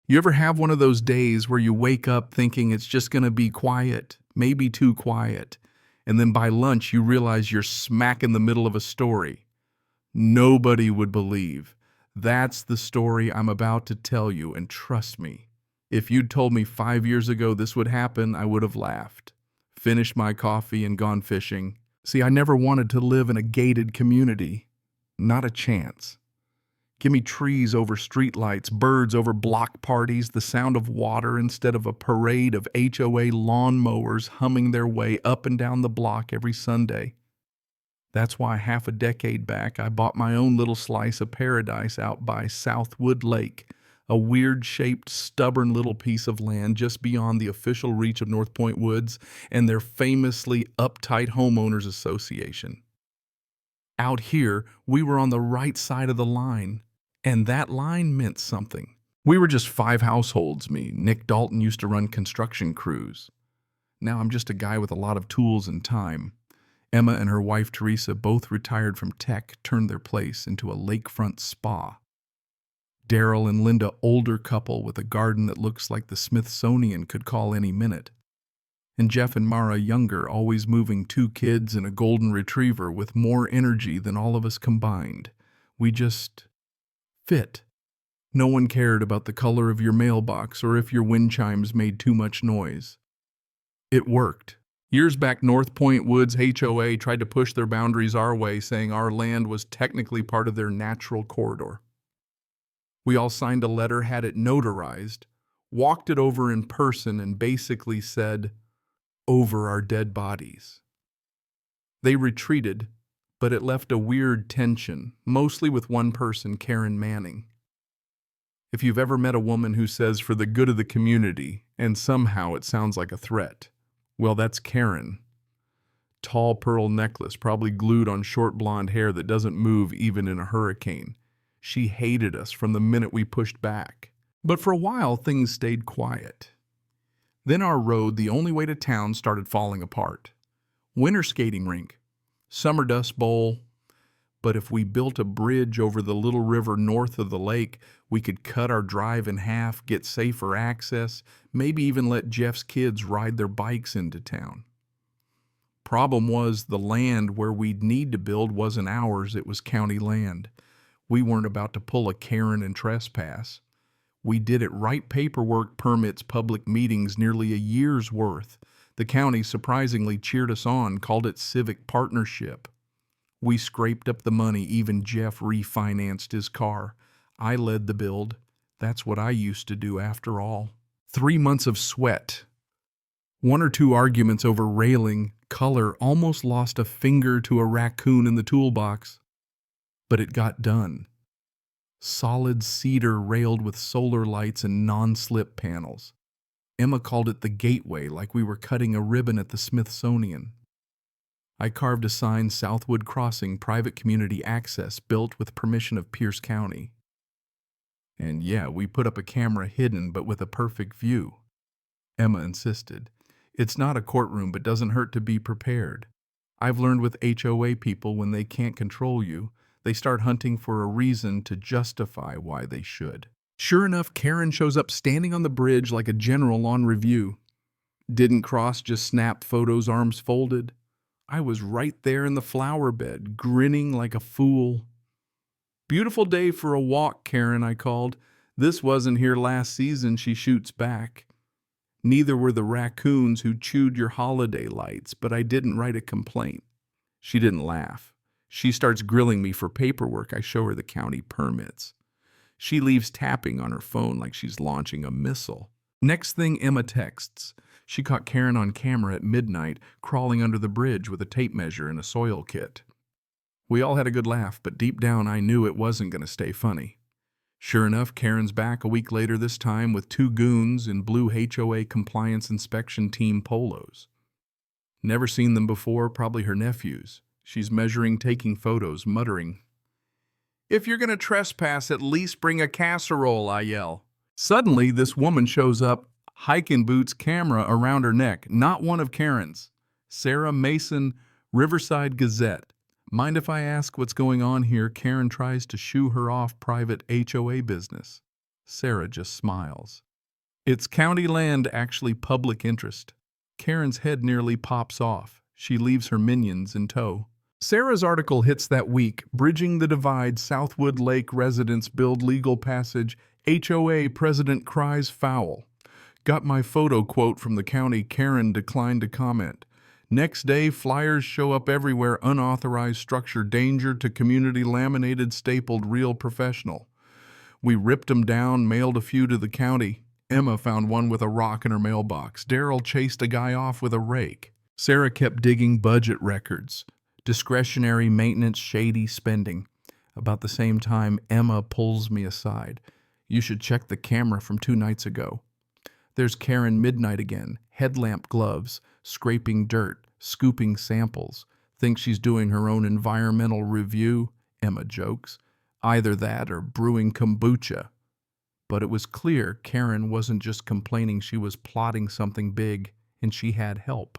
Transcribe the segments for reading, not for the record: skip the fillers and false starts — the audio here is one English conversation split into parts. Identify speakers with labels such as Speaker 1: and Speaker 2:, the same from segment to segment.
Speaker 1: You ever have one of those days where you wake up thinking it's just going to be quiet, maybe too quiet, and then by lunch you realize you're smack in the middle of a story nobody would believe? That's the story I'm about to tell you, and trust me, if you'd told me 5 years ago this would happen, I would have laughed, finished my coffee, and gone fishing. See, I never wanted to live in a gated community. Not a chance. Give me trees over streetlights, birds over block parties, the sound of water instead of a parade of HOA lawnmowers humming their way up and down the block every Sunday. That's why half a decade back I bought my own little slice of paradise out by Southwood Lake, a weird-shaped, stubborn little piece of land just beyond the official reach of North Point Woods and their famously uptight homeowners association. Out here, we were on the right side of the line, and that line meant something. We were just 5 households. Nick Dalton used to run construction crews. Now I'm just a guy with a lot of tools and time. Emma and her wife Teresa, both retired from tech, turned their place into a lakefront spa. Daryl and Linda, older couple with a garden that looks like the Smithsonian could call any minute. And Jeff and Mara, younger, always moving 2 kids and a golden retriever with more energy than all of us combined. We just fit. No one cared about the color of your mailbox or if your wind chimes made too much noise. It worked. Years back, North Point Woods HOA tried to push their boundaries our way, saying our land was technically part of their natural corridor. We all signed a letter, had it notarized, walked it over in person, and basically said, "Over our dead bodies." They retreated, but it left a weird tension, mostly with one person, Karen Manning. If you've ever met a woman who says for the good of the community, and somehow it sounds like a threat, well, that's Karen. Tall pearl necklace, probably glued on short blonde hair that doesn't move even in a hurricane. She hated us from the minute we pushed back. But for a while, things stayed quiet. Then our road, the only way to town, started falling apart. Winter skating rink, summer dust bowl. But if we built a bridge over the little river north of the lake, we could cut our drive in half, get safer access, maybe even let Jeff's kids ride their bikes into town. Problem was, the land where we'd need to build wasn't ours, it was county land. We weren't about to pull a Karen and trespass. We did it right: paperwork, permits, public meetings, nearly a year's worth. The county surprisingly cheered us on, called it civic partnership. We scraped up the money, even Jeff refinanced his car. I led the build. That's what I used to do after all. 3 months of sweat. 1 or 2 arguments over railing, color, almost lost a finger to a raccoon in the toolbox. But it got done. Solid cedar railed with solar lights and non-slip panels. Emma called it the gateway, like we were cutting a ribbon at the Smithsonian. I carved a sign, Southwood Crossing, private community access, built with permission of Pierce County. And yeah, we put up a camera hidden but with a perfect view. Emma insisted. It's not a courtroom, but doesn't hurt to be prepared. I've learned with HOA people, when they can't control you, they start hunting for a reason to justify why they should. Sure enough, Karen shows up standing on the bridge like a general on review. Didn't cross, just snapped photos, arms folded. I was right there in the flower bed, grinning like a fool. "Beautiful day for a walk, Karen," I called. "This wasn't here last season," she shoots back. "Neither were the raccoons who chewed your holiday lights, but I didn't write a complaint." She didn't laugh. She starts grilling me for paperwork. I show her the county permits. She leaves tapping on her phone like she's launching a missile. Next thing, Emma texts. She caught Karen on camera at midnight, crawling under the bridge with a tape measure and a soil kit. We all had a good laugh, but deep down I knew it wasn't going to stay funny. Sure enough, Karen's back a week later, this time with 2 goons in blue HOA compliance inspection team polos. Never seen them before, probably her nephews. She's measuring, taking photos, muttering. "If you're going to trespass, at least bring a casserole," I yell. Suddenly, this woman shows up, hiking boots, camera around her neck. Not one of Karen's. Sarah Mason, Riverside Gazette. "Mind if I ask what's going on here?" Karen tries to shoo her off private HOA business. Sarah just smiles. It's county land, actually public interest. Karen's head nearly pops off. She leaves her minions in tow. Sarah's article hits that week. Bridging the Divide, Southwood Lake residents build legal passage. HOA president cries foul. Got my photo quote from the county. Karen declined to comment. Next day, flyers show up everywhere. Unauthorized structure, danger to community, laminated, stapled, real professional. We ripped them down, mailed a few to the county. Emma found one with a rock in her mailbox. Daryl chased a guy off with a rake. Sarah kept digging budget records. Discretionary maintenance, shady spending. About the same time, Emma pulls me aside. You should check the camera from 2 nights ago. There's Karen midnight again. Headlamp gloves, scraping dirt, scooping samples. Thinks she's doing her own environmental review, Emma jokes. Either that or brewing kombucha. But it was clear Karen wasn't just complaining, she was plotting something big, and she had help.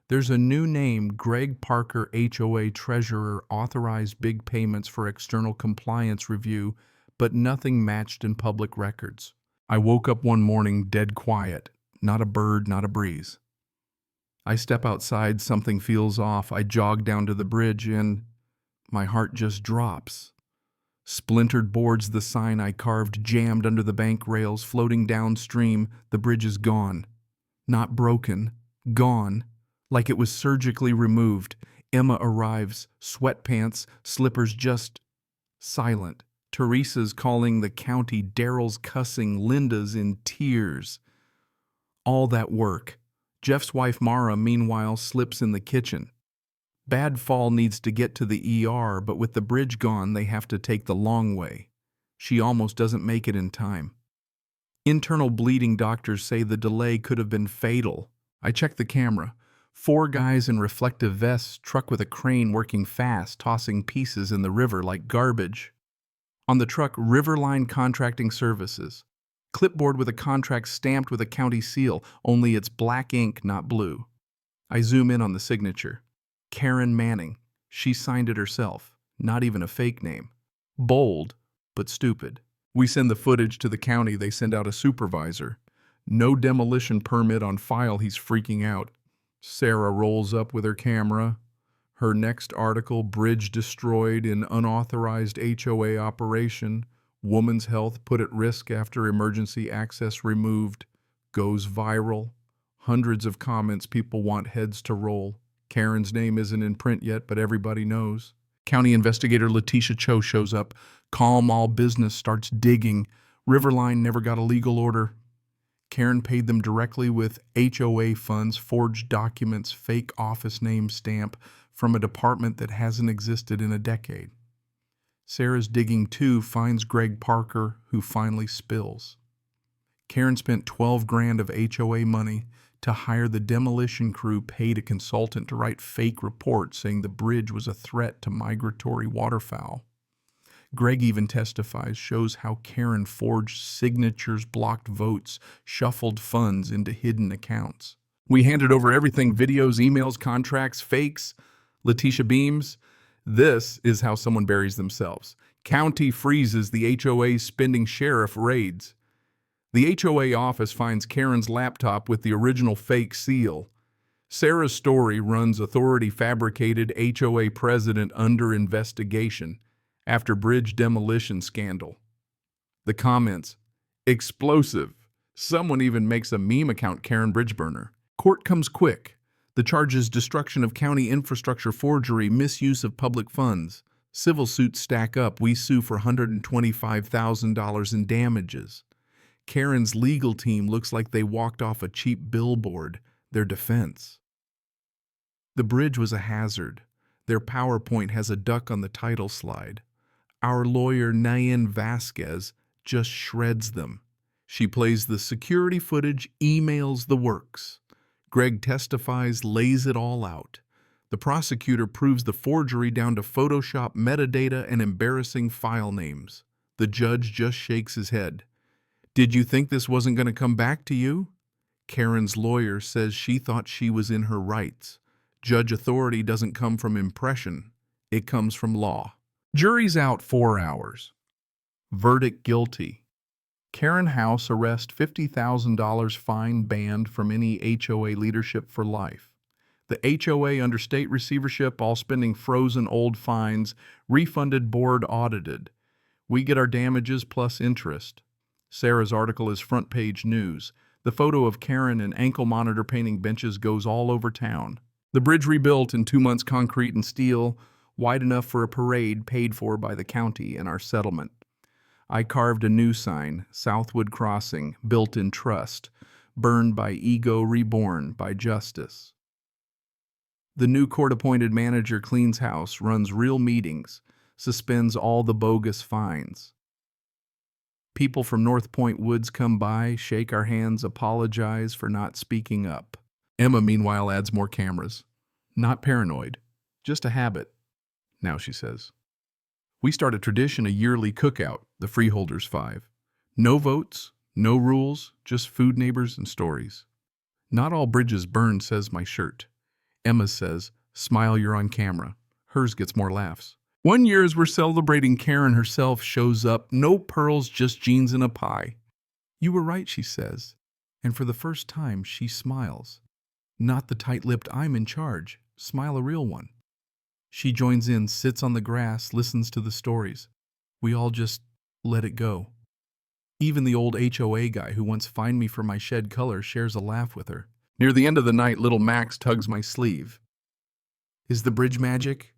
Speaker 1: There's a new name, Greg Parker, HOA treasurer, authorized big payments for external compliance review, but nothing matched in public records. I woke up one morning dead quiet, not a bird, not a breeze. I step outside, something feels off. I jog down to the bridge and my heart just drops. Splintered boards, the sign I carved, jammed under the bank rails, floating downstream. The bridge is gone. Not broken, gone. Like it was surgically removed. Emma arrives, sweatpants, slippers, just silent. Teresa's calling the county, Daryl's cussing, Linda's in tears. All that work. Jeff's wife Mara, meanwhile, slips in the kitchen. Bad fall needs to get to the ER, but with the bridge gone, they have to take the long way. She almost doesn't make it in time. Internal bleeding, doctors say the delay could have been fatal. I check the camera. 4 guys in reflective vests, truck with a crane working fast, tossing pieces in the river like garbage. On the truck, Riverline Contracting Services. Clipboard with a contract stamped with a county seal, only it's black ink, not blue. I zoom in on the signature. Karen Manning. She signed it herself. Not even a fake name. Bold, but stupid. We send the footage to the county. They send out a supervisor. No demolition permit on file. He's freaking out. Sarah rolls up with her camera. Her next article, bridge destroyed in unauthorized HOA operation. Woman's health put at risk after emergency access removed. Goes viral. Hundreds of comments. People want heads to roll. Karen's name isn't in print yet, but everybody knows. County investigator Letitia Cho shows up. Calm all business, starts digging. Riverline never got a legal order. Karen paid them directly with HOA funds, forged documents, fake office name stamp from a department that hasn't existed in a decade. Sarah's digging too, finds Greg Parker, who finally spills. Karen spent $12,000 of HOA money to hire the demolition crew, paid a consultant to write fake reports saying the bridge was a threat to migratory waterfowl. Greg even testifies, shows how Karen forged signatures, blocked votes, shuffled funds into hidden accounts. We handed over everything, videos, emails, contracts, fakes. Letitia beams. This is how someone buries themselves. County freezes the HOA spending, sheriff raids. The HOA office finds Karen's laptop with the original fake seal. Sarah's story runs authority fabricated, HOA president under investigation after bridge demolition scandal. The comments, explosive. Someone even makes a meme account, Karen Bridgeburner. Court comes quick. The charges: destruction of county infrastructure, forgery, misuse of public funds. Civil suits stack up. We sue for $125,000 in damages. Karen's legal team looks like they walked off a cheap billboard. Their defense: the bridge was a hazard. Their PowerPoint has a duck on the title slide. Our lawyer, Nayan Vasquez, just shreds them. She plays the security footage, emails the works. Greg testifies, lays it all out. The prosecutor proves the forgery down to Photoshop metadata and embarrassing file names. The judge just shakes his head. Did you think this wasn't going to come back to you? Karen's lawyer says she thought she was in her rights. Judge authority doesn't come from impression. It comes from law. Jury's out 4 hours. Verdict: guilty. Karen House arrest $50,000 fine banned from any HOA leadership for life. The HOA under state receivership, all spending frozen old fines, refunded board audited. We get our damages plus interest. Sarah's article is front page news. The photo of Karen and ankle monitor painting benches goes all over town. The bridge rebuilt in 2 months, concrete and steel, wide enough for a parade paid for by the county and our settlement. I carved a new sign, Southwood Crossing, built in trust, burned by ego, reborn by justice. The new court-appointed manager cleans house, runs real meetings, suspends all the bogus fines. People from North Point Woods come by, shake our hands, apologize for not speaking up. Emma, meanwhile, adds more cameras. Not paranoid, just a habit, now she says. We start a tradition, a yearly cookout, the Freeholders 5. No votes, no rules, just food, neighbors, and stories. Not all bridges burn, says my shirt. Emma says, smile, you're on camera. Hers gets more laughs. One year as we're celebrating, Karen herself shows up. No pearls, just jeans and a pie. You were right, she says. And for the first time, she smiles. Not the tight-lipped, I'm in charge. Smile, a real one. She joins in, sits on the grass, listens to the stories. We all just let it go. Even the old HOA guy who once fined me for my shed color shares a laugh with her. Near the end of the night, little Max tugs my sleeve. Is the bridge magic?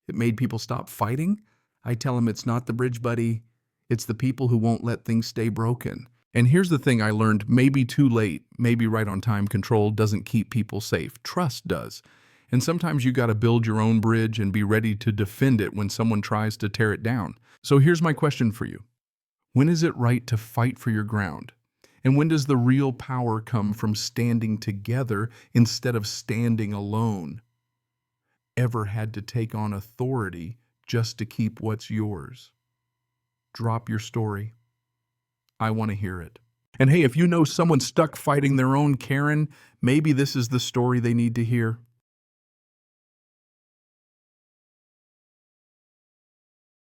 Speaker 1: It made people stop fighting? I tell him it's not the bridge, buddy. It's the people who won't let things stay broken. And here's the thing I learned, maybe too late, maybe right on time. Control doesn't keep people safe. Trust does. And sometimes you got to build your own bridge and be ready to defend it when someone tries to tear it down. So here's my question for you. When is it right to fight for your ground? And when does the real power come from standing together instead of standing alone? Ever had to take on authority just to keep what's yours? Drop your story. I want to hear it. And hey, if you know someone stuck fighting their own Karen, maybe this is the story they need to hear.